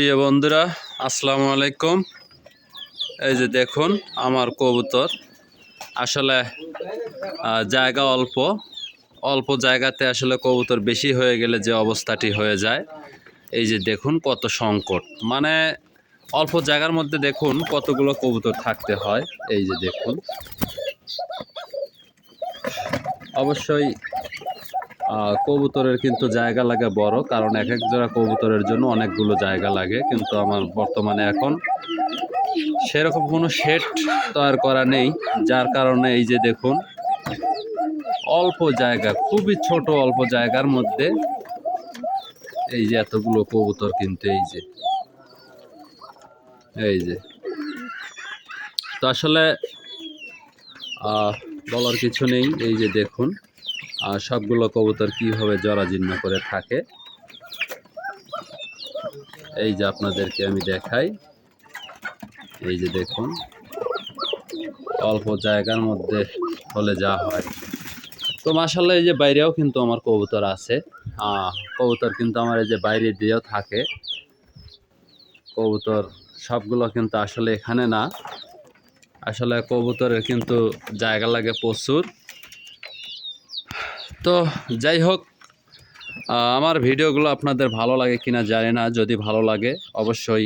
প্রিয় বন্ধুরা, আসসালামু আলাইকুম। এই যে দেখুন আমার কবুতর। আসলে জায়গা অল্প অল্প জায়গাতে আসলে কবুতর বেশি হয়ে গেলে যে অবস্থাটি হয়ে যায়, এই যে দেখুন কত সংকট। মানে অল্প জায়গার মধ্যে দেখুন কতগুলো কবুতর থাকতে হয়। এই যে দেখুন, অবশ্যই কবুতরের কিন্তু জায়গা লাগে বড়, কারণ এক এক জোড়া কবুতরের জন্য অনেকগুলো জায়গা লাগে। কিন্তু আমার বর্তমানে এখন সেরকম কোনো শেড তৈরি করা নেই, যার কারণে এই যে দেখুন অল্প জায়গা, খুবই ছোট অল্প জায়গার মধ্যে এই যে এতগুলো কবুতর। কিন্তু এই যে তো আসলে বলার কিছু নেই। এই যে দেখুন সবগুলো কবুতর কিভাবে জরাজীর্ণ করে থাকে। এই যে আপনাদেরকে আমি দেখাই। এই যে দেখুন অল্প জায়গার মধ্যে হলে যা হয়। তো মাশাআল্লাহ, এই যে বাইরেও কিন্তু আমার কবুতর আছে। কবুতর কিন্তু আমার এই যে বাইরে দিয়েও থাকে। কবুতর সবগুলো কিন্তু আসলে এখানে না, আসলে কবুতরের কিন্তু জায়গা লাগে প্রচুর। তো যাই হোক, আমার ভিডিওগুলো আপনাদের ভালো লাগে কিনা জানি না। যদি ভালো লাগে অবশ্যই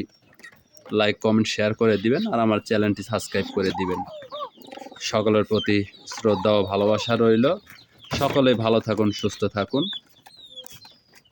লাইক কমেন্ট শেয়ার করে দিবেন, আর আমার চ্যানেলটি সাবস্ক্রাইব করে দিবেন। সকলের প্রতি শ্রদ্ধা ও ভালোবাসা রইল। সকলেই ভালো থাকুন, সুস্থ থাকুন।